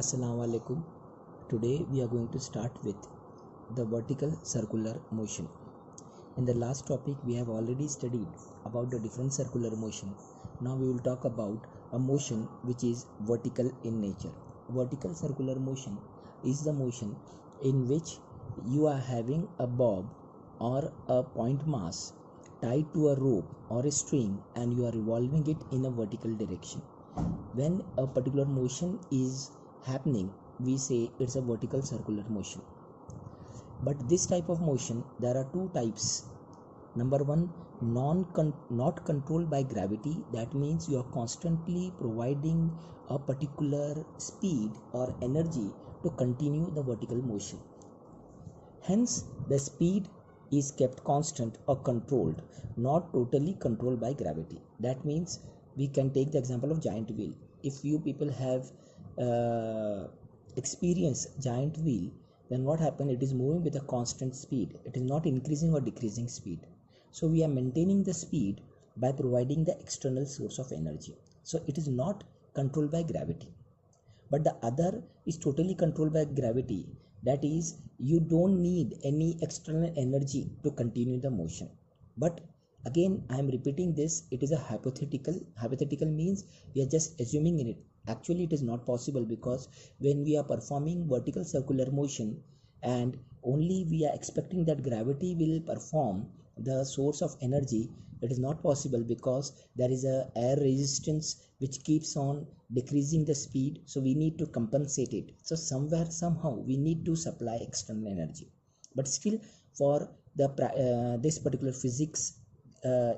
Assalamu alaikum. Today we are going to start with the vertical circular motion. In the last topic we have already studied about the different circular motion. Now we will talk about a motion which is vertical in nature. Vertical circular motion is the motion in which you are having a bob or a point mass tied to a rope or a string and you are revolving it in a vertical direction. When a particular motion is happening, we say it's a vertical circular motion. But this type of motion, there are two types. Number one, not controlled by gravity. That means you are constantly providing a particular speed or energy to continue the vertical motion. Hence, the speed is kept constant or controlled, not totally controlled by gravity. That means we can take the example of giant wheel. If you people have experienced giant wheel, then what happens? It is moving with a constant speed. It is not increasing or decreasing speed. So we are maintaining the speed by providing the external source of energy. So it is not controlled by gravity. But the other is totally controlled by gravity. That is, you don't need any external energy to continue the motion. But again, I am repeating this, it is a hypothetical means we are just assuming in it. Actually it is not possible, because when we are performing vertical circular motion and only we are expecting that gravity will perform the source of energy, it is not possible, because there is a air resistance which keeps on decreasing the speed. So we need to compensate it. So somewhere somehow we need to supply external energy. But still, for the this particular physics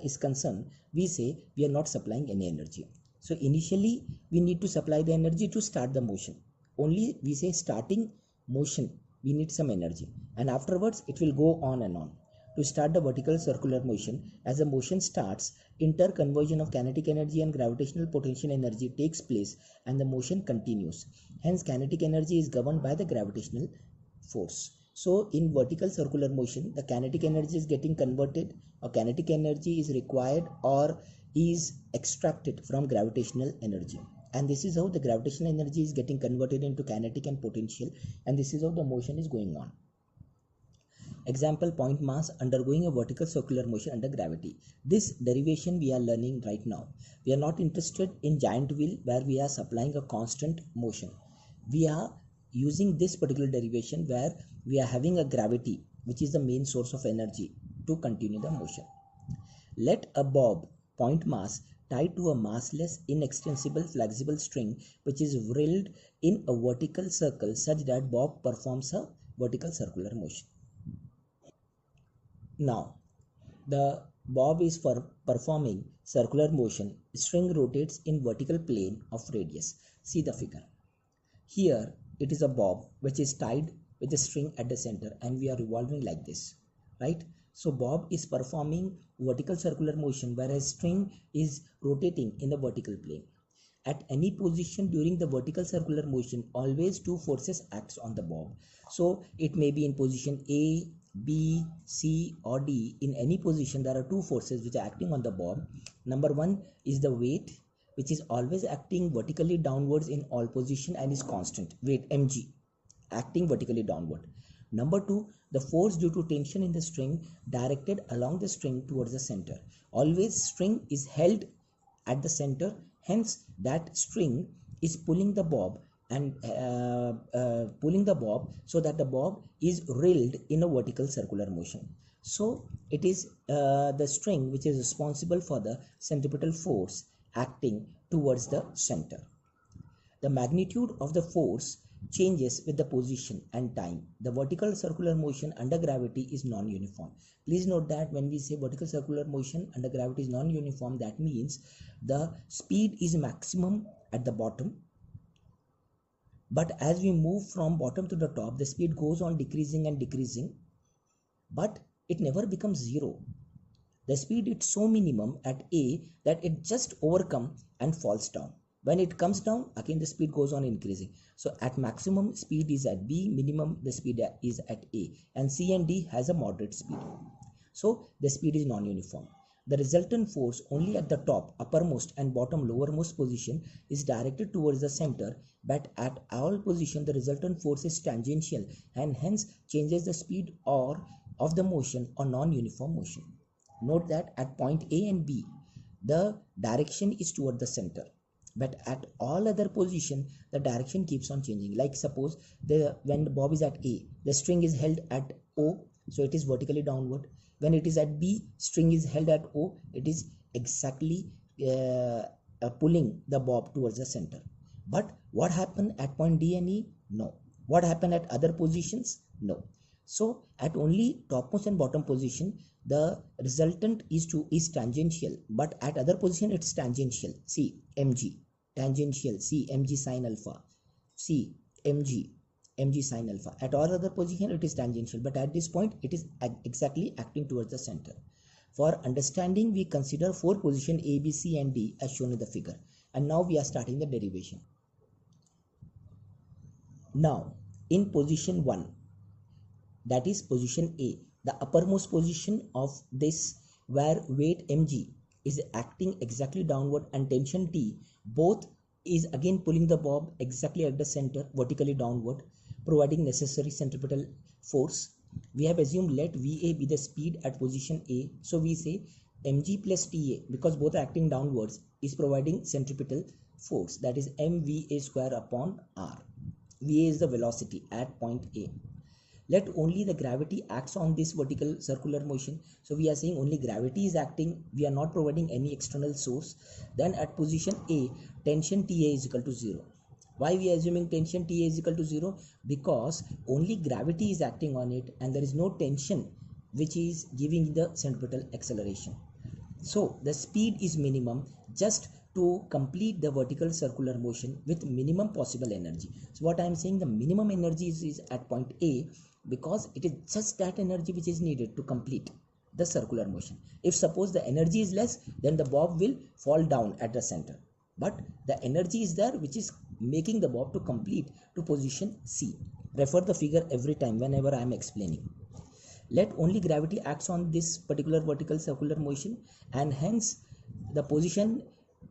is concerned, we say we are not supplying any energy. So initially we need to supply the energy to start the motion. Only we say starting motion we need some energy, and afterwards it will go on and on. To start the vertical circular motion, as the motion starts, interconversion of kinetic energy and gravitational potential energy takes place and the motion continues. Hence kinetic energy is governed by the gravitational force. So in vertical circular motion, the kinetic energy is getting converted, or kinetic energy is required or is extracted from gravitational energy. And this is how the gravitational energy is getting converted into kinetic and potential, and this is how the motion is going on. Example, point mass undergoing a vertical circular motion under gravity. This derivation we are learning right now. We are not interested in giant wheel where we are supplying a constant motion. We are using this particular derivation where we are having a gravity, which is the main source of energy to continue the motion. Let a bob, point mass, tied to a massless, inextensible, flexible string which is whirled in a vertical circle such that bob performs a vertical circular motion. Now, the bob is for performing circular motion. String rotates in vertical plane of radius. See the figure. Here it is a bob which is tied with a string at the center, and we are revolving like this, right? So bob is performing vertical circular motion, whereas string is rotating in the vertical plane. At any position during the vertical circular motion, always two forces acts on the bob. So it may be in position A, B, C or D. In any position there are two forces which are acting on the bob. Number one is the weight, which is always acting vertically downwards in all position and is constant, weight mg, acting vertically downward. Number two, the force due to tension in the string directed along the string towards the center. Always string is held at the center, hence that string is pulling the bob and so that the bob is reeled in a vertical circular motion. So it is the string which is responsible for the centripetal force acting towards the center. The magnitude of the force changes with the position and time. The vertical circular motion under gravity is non-uniform. Please note that when we say vertical circular motion under gravity is non-uniform, that means the speed is maximum at the bottom, but as we move from bottom to the top, the speed goes on decreasing and decreasing, but it never becomes zero. The speed is so minimum at A that it just overcomes and falls down. When it comes down, again the speed goes on increasing. So at maximum speed is at B, minimum the speed is at A, and C and D has a moderate speed. So the speed is non-uniform. The resultant force only at the top, uppermost and bottom lowermost position is directed towards the center, but at all position the resultant force is tangential and hence changes the speed or of the motion or non-uniform motion. Note that at point A and B, the direction is toward the center, but at all other position the direction keeps on changing. Like suppose when the bob is at A, the string is held at O, so it is vertically downward. When it is at B, string is held at O, it is exactly pulling the bob towards the center. But what happened at point D and E? No. What happened at other positions? No. So at only topmost and bottom position the resultant is tangential, but at other position it's tangential. See mg tangential, see mg sine alpha, see mg sine alpha. At all other position it is tangential, but at this point it is exactly acting towards the center. For understanding, we consider four positions A, B, C and D as shown in the figure, and now we are starting the derivation. Now in position 1, that is position A, the uppermost position of this, where weight mg is acting exactly downward and tension T both is again pulling the bob exactly at the center vertically downward, providing necessary centripetal force. We have assumed let VA be the speed at position A, so we say mg plus TA, because both are acting downwards, is providing centripetal force, that is mVA square upon r. VA is the velocity at point A. Let only the gravity acts on this vertical circular motion, so we are saying only gravity is acting, we are not providing any external source. Then at position A, tension TA is equal to 0. Why we are assuming tension TA is equal to 0? Because only gravity is acting on it and there is no tension which is giving the centripetal acceleration. So the speed is minimum just to complete the vertical circular motion with minimum possible energy. So what I am saying, the minimum energy is at point A, because it is just that energy which is needed to complete the circular motion. If suppose the energy is less, then the bob will fall down at the center, but the energy is there which is making the bob to complete to position C. Refer the figure every time whenever I am explaining. Let only gravity acts on this particular vertical circular motion, and hence the position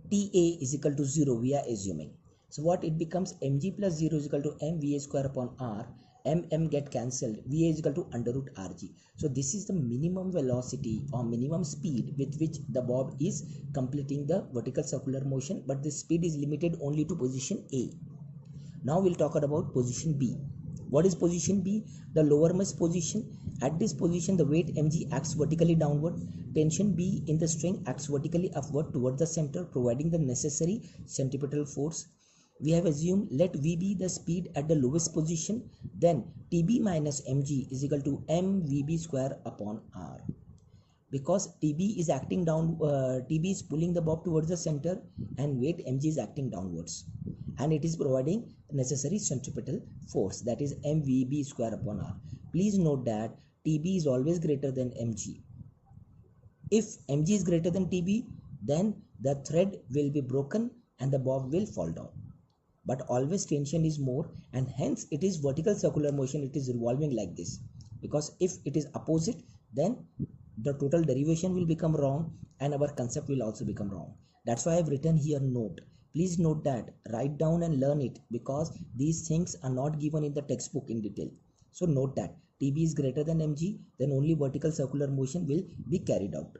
TA is equal to 0 we are assuming. So what it becomes, mg plus 0 is equal to mVA square upon r. Get cancelled, VA is equal to under root RG. So this is the minimum velocity or minimum speed with which the bob is completing the vertical circular motion, but this speed is limited only to position A. Now we'll talk about position B. What is position B? The lowermost position. At this position the weight mg acts vertically downward, tension B in the string acts vertically upward toward the center, providing the necessary centripetal force. We have assumed let V be the speed at the lowest position, then TB minus mg is equal to mVB square upon r. Because TB is acting down, TB is pulling the bob towards the center and weight mg is acting downwards, and it is providing necessary centripetal force, that is mVB square upon r. Please note that TB is always greater than mg. If mg is greater than TB, then the thread will be broken and the bob will fall down. But always tension is more, and hence it is vertical circular motion, it is revolving like this. Because if it is opposite, then the total derivation will become wrong and our concept will also become wrong. That's why I have written here note. Please note that, write down and learn it, because these things are not given in the textbook in detail. So note that TB is greater than mg, then only vertical circular motion will be carried out.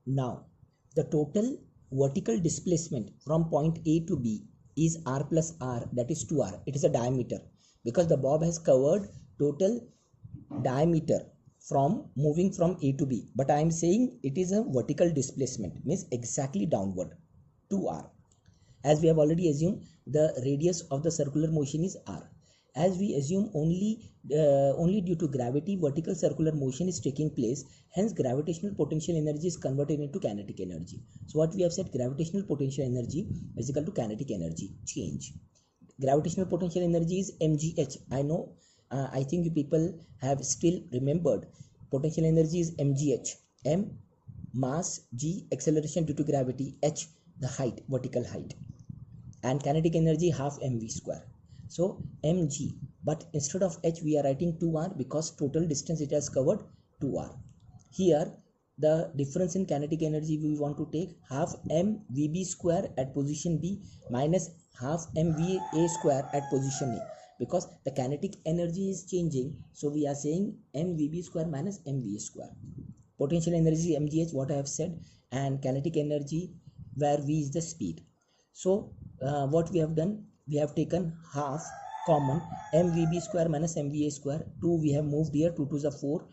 Now the total vertical displacement from point A to B is r plus r, that is 2r. It is a diameter, because the bob has covered total diameter from moving from A to B, but I am saying it is a vertical displacement, means exactly downward, 2r. As we have already assumed, the radius of the circular motion is r. As we assume only due to gravity vertical circular motion is taking place, hence gravitational potential energy is converted into kinetic energy. So what we have said, gravitational potential energy is equal to kinetic energy change. Gravitational potential energy is mgh. I know, I think you people have still remembered, potential energy is mgh. M mass, g acceleration due to gravity, h the height, vertical height, and kinetic energy half mv square. So mg, but instead of h we are writing 2r, because total distance it has covered 2r. Here the difference in kinetic energy we want to take half mvb square at position B minus half mva square at position A, because the kinetic energy is changing, so we are saying mvb square minus mva square. Potential energy mgh, what I have said, and kinetic energy where v is the speed. So what we have done, we have taken half common mvb square minus mva square. 2 we have moved here, 2 to the 4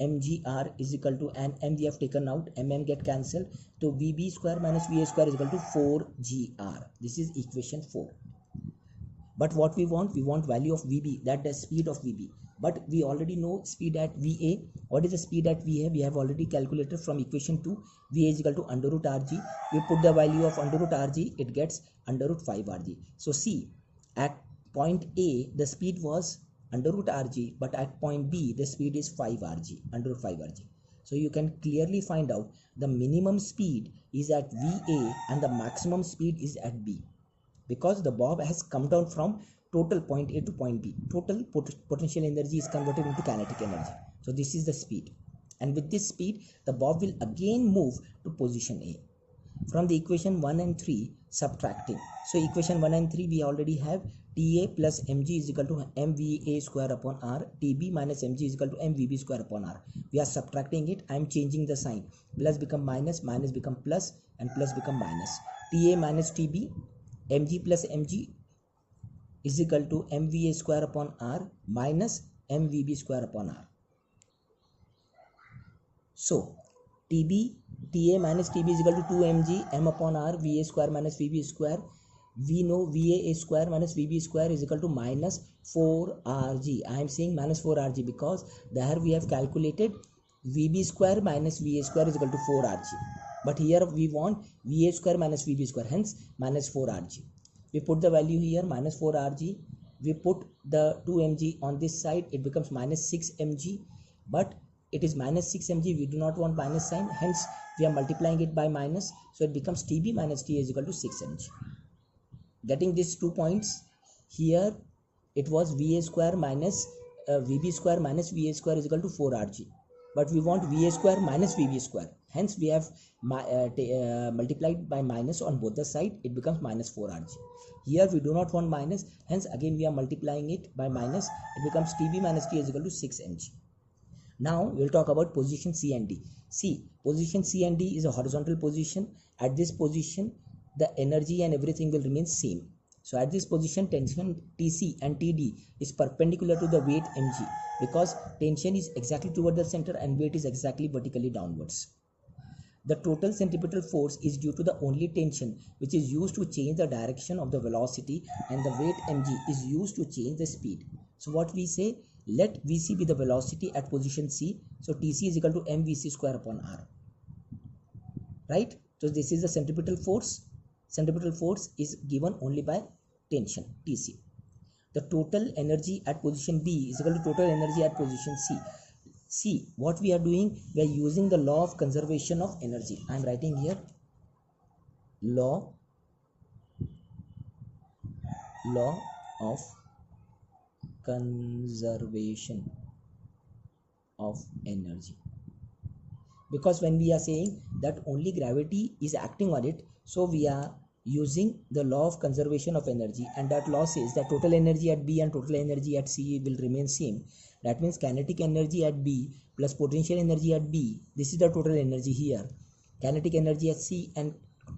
mgr is equal to, and m we have taken out, get cancelled, so vb square minus va square is equal to 4gr. This is equation 4. But what we want value of vb, that the speed of vb, but we already know speed at va. What is the speed at va? We have already calculated from equation 2. Va is equal to under root rg. We put the value of under root rg, it gets under root 5 rg. So see, at point A the speed was under root rg, but at point B the speed is 5 rg, under root 5 rg. So you can clearly find out the minimum speed is at va and the maximum speed is at B, because the bob has come down from total point A to point B. Total potential energy is converted into kinetic energy. So this is the speed, and with this speed the bob will again move to position A. From the equation 1 and 3 subtracting, so equation 1 and 3 we already have Ta plus mg is equal to mva square upon r, Tb minus mg is equal to mvb square upon r. We are subtracting it, I am changing the sign, plus become minus, minus become plus, and plus become minus. Ta minus Tb, mg plus mg is equal to mva square upon r minus mvb square upon r. So Tb, Ta minus Tb is equal to 2mg m upon r, Va square minus Vb square. We know Va square minus Vb square is equal to minus 4rg. I am saying minus 4rg because there we have calculated Vb square minus Va square is equal to 4rg. But here we want Va square minus Vb square, hence minus 4rg. We put the value here, minus 4rg. We put the 2mg on this side, it becomes minus 6mg. But it is minus 6mg, we do not want minus sign, hence we are multiplying it by minus, so it becomes Tb minus Ta is equal to 6mg. Getting these 2 points, here it was Va square minus Vb square minus Va square is equal to 4rg, but we want Va square minus Vb square, hence we have multiplied by minus on both the side, it becomes minus 4rg. Here we do not want minus, hence again we are multiplying it by minus, it becomes Tb minus Ta is equal to 6mg. Now we'll talk about position C and D. See, position C and D is a horizontal position. At this position, the energy and everything will remain same. So at this position, tension Tc and Td is perpendicular to the weight mg, because tension is exactly toward the center and weight is exactly vertically downwards. The total centripetal force is due to the only tension which is used to change the direction of the velocity, and the weight mg is used to change the speed. So what we say, let Vc be the velocity at position C. So Tc is equal to mvc square upon r. Right? So this is the centripetal force. Centripetal force is given only by tension Tc. The total energy at position B is equal to total energy at position C. See what we are doing, we are using the law of conservation of energy. I am writing here law of conservation of energy, because when we are saying that only gravity is acting on it, so we are using the law of conservation of energy, and that law says that total energy at B and total energy at C will remain same. That means kinetic energy at B plus potential energy at B, this is the total energy here. Kinetic energy at C and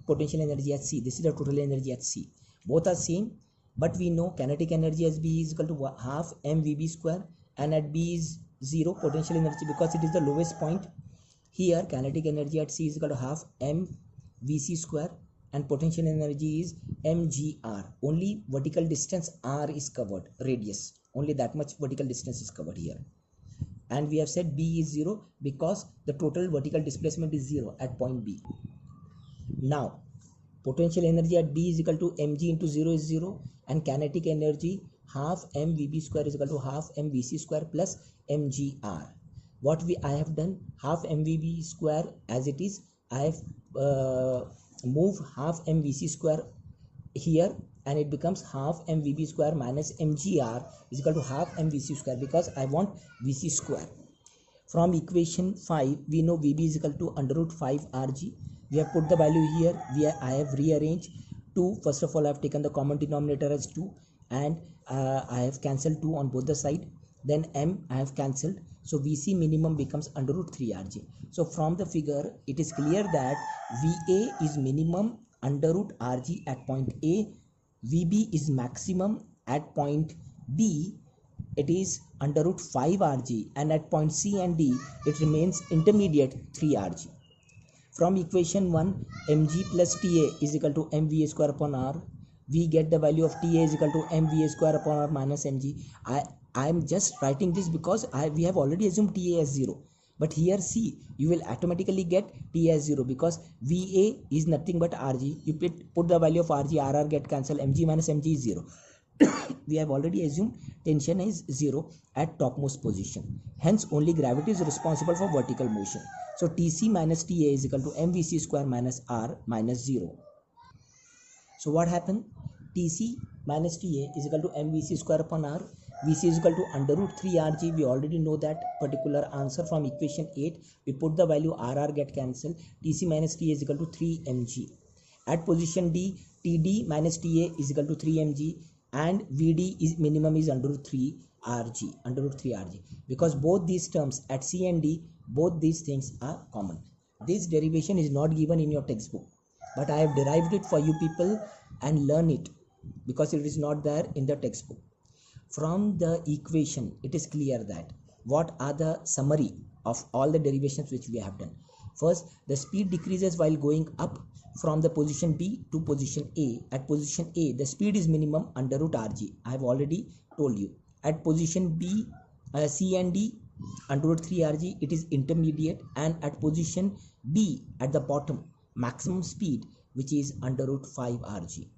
potential energy at C, this is the total energy at C. Both are same, but we know kinetic energy as B is equal to half mvb square, and at B is 0 potential energy because it is the lowest point. Here kinetic energy at C is equal to half mvc square, and potential energy is mgr. Only vertical distance r is covered, radius, only that much vertical distance is covered here. And we have said B is 0 because the total vertical displacement is 0 at point B. Now potential energy at B is equal to mg into 0 is 0, and kinetic energy half mvb square is equal to half mvc square plus mgr. What I have done, half mvb square as it is, I have moved half mvc square here, and it becomes half mvb square minus mgr is equal to half mvc square, because I want vc square. From equation 5, we know Vb is equal to under root 5 Rg. We have put the value here. I have rearranged 2. First of all, I have taken the common denominator as 2, and I have cancelled 2 on both the side. Then m I have cancelled. So Vc minimum becomes under root 3 Rg. So from the figure, it is clear that Va is minimum under root Rg at point A. Vb is maximum at point B. It is under root 5 Rg, and at point C and D it remains intermediate 3 Rg. From equation 1, mg plus Ta is equal to mva square upon r. We get the value of Ta is equal to mva square upon r minus mg. I am just writing this because we have already assumed Ta as 0. But here see, you will automatically get Ta as 0 because Va is nothing but Rg. You put the value of Rg, Rr get cancelled, mg minus mg is 0. We have already assumed tension is 0 at topmost position. Hence, only gravity is responsible for vertical motion. So, Tc minus Ta is equal to mvc square minus r minus 0. So, what happened? Tc minus Ta is equal to mvc square upon r. Vc is equal to under root 3 Rg. We already know that particular answer from equation 8. We put the value Rr get cancelled. Tc minus Ta is equal to 3 mg. At position D, Td minus Ta is equal to 3 mg. And Vd is minimum is under root 3 Rg, because both these terms at C and D, both these things are common. This derivation is not given in your textbook, but I have derived it for you people and learn it because it is not there in the textbook. From the equation, it is clear that what are the summary of all the derivations which we have done. First, the speed decreases while going up from the position B to position A. At position A, the speed is minimum under root Rg. I have already told you. At position B, C and D, under root 3 Rg, it is intermediate. And at position B, at the bottom, maximum speed, which is under root 5 Rg.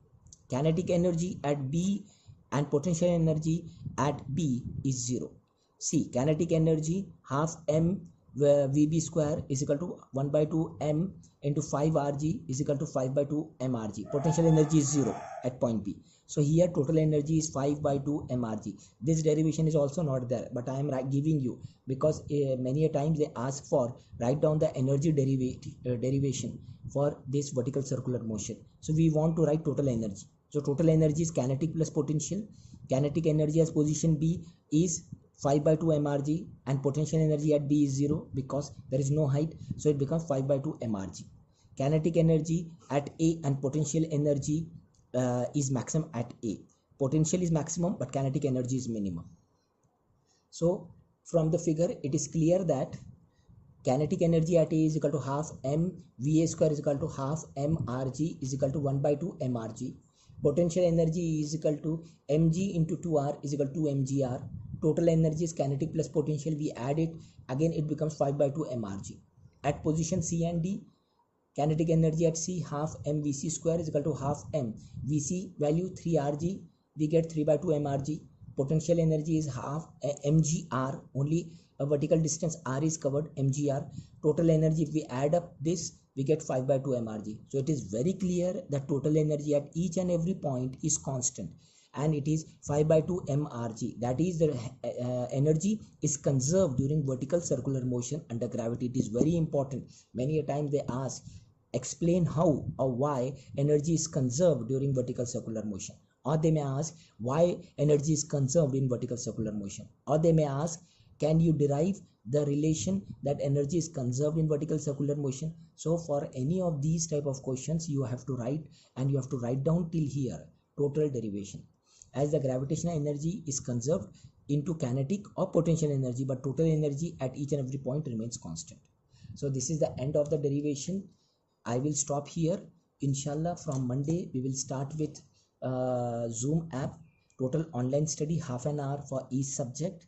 Kinetic energy at B and potential energy at B is 0. See, kinetic energy half m Vb square is equal to 1 by 2 m into 5 Rg is equal to 5 by 2 mRg. Potential energy is 0 at point B. So here total energy is 5 by 2 mRg. This derivation is also not there, but I am giving you because many a times they ask for write down the energy derivation for this vertical circular motion. So we want to write total energy. So total energy is kinetic plus potential. Kinetic energy as position B is 5 by 2 mRg, and potential energy at B is 0 because there is no height, so it becomes 5 by 2 mRg. Kinetic energy at A and potential energy is maximum at A. Potential is maximum, but kinetic energy is minimum. So from the figure, it is clear that kinetic energy at A is equal to half m Va square is equal to half mRg is equal to 1 by 2 mRg. Potential energy is equal to mg into 2r is equal to mgr. Total energy is kinetic plus potential. We add it, again it becomes 5 by 2 mRg. At position C and D, kinetic energy at C half mvc square is equal to half m. Vc value 3 Rg, we get 3 by 2 mRg. Potential energy is half mgr, only a vertical distance r is covered, mgr. Total energy, if we add up this, we get 5 by 2 mRg. So it is very clear that total energy at each and every point is constant, and it is 5 by 2 mRg. That is, the energy is conserved during vertical circular motion under gravity. It is very important. Many a time they ask, explain how or why energy is conserved during vertical circular motion. Or they may ask, why energy is conserved in vertical circular motion. Or they may ask, can you derive the relation that energy is conserved in vertical circular motion? So for any of these type of questions, you have to write, and you have to write down till here total derivation, as the gravitational energy is conserved into kinetic or potential energy, but total energy at each and every point remains constant. So this is the end of the derivation. I will stop here. Inshallah, from Monday we will start with Zoom app, total online study, half an hour for each subject,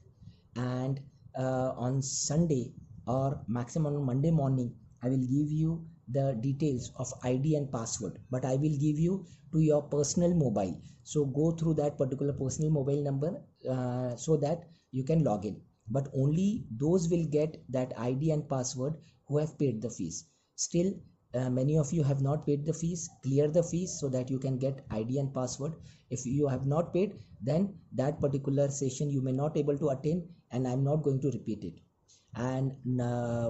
and on Sunday or maximum on Monday morning I will give you the details of ID and password, but I will give you to your personal mobile. So go through that particular personal mobile number so that you can log in, but only those will get that ID and password who have paid the fees. Still many of you have not paid the fees. Clear the fees so that you can get ID and password. If you have not paid, then that particular session you may not able to attend, and I'm not going to repeat it. And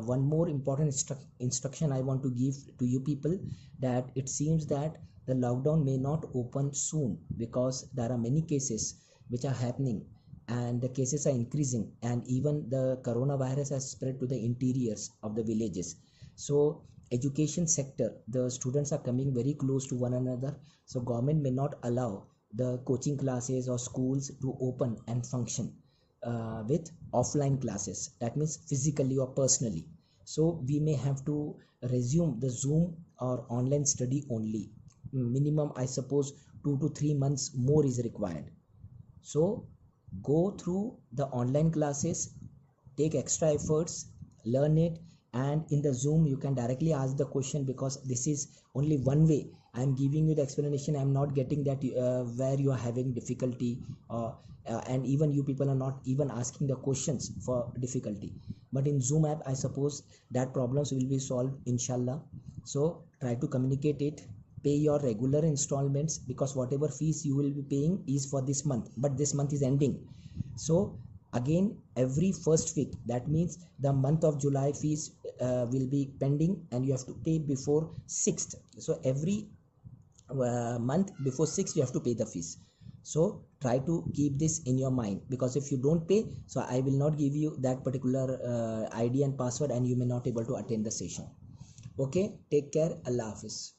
one more important instruction I want to give to you people, that it seems that the lockdown may not open soon because there are many cases which are happening, and the cases are increasing, and even the coronavirus has spread to the interiors of the villages. So education sector, the students are coming very close to one another, so government may not allow the coaching classes or schools to open and function with offline classes, that means physically or personally. So we may have to resume the Zoom or online study only. Minimum, I suppose, 2 to 3 months more is required. So go through the online classes, take extra efforts, learn it, and in the Zoom you can directly ask the question, because this is only one way. I am giving you the explanation, I am not getting that where you are having difficulty, and even you people are not even asking the questions for difficulty. But in Zoom app, I suppose that problems will be solved, inshallah. So try to communicate it, pay your regular installments, because whatever fees you will be paying is for this month, but this month is ending. So again, every first week, that means the month of July fees will be pending, and you have to pay before 6th. So every month before 6th you have to pay the fees. So try to keep this in your mind, because if you don't pay, so I will not give you that particular ID and password, and you may not able to attend the session. Okay, take care. Allah Hafiz.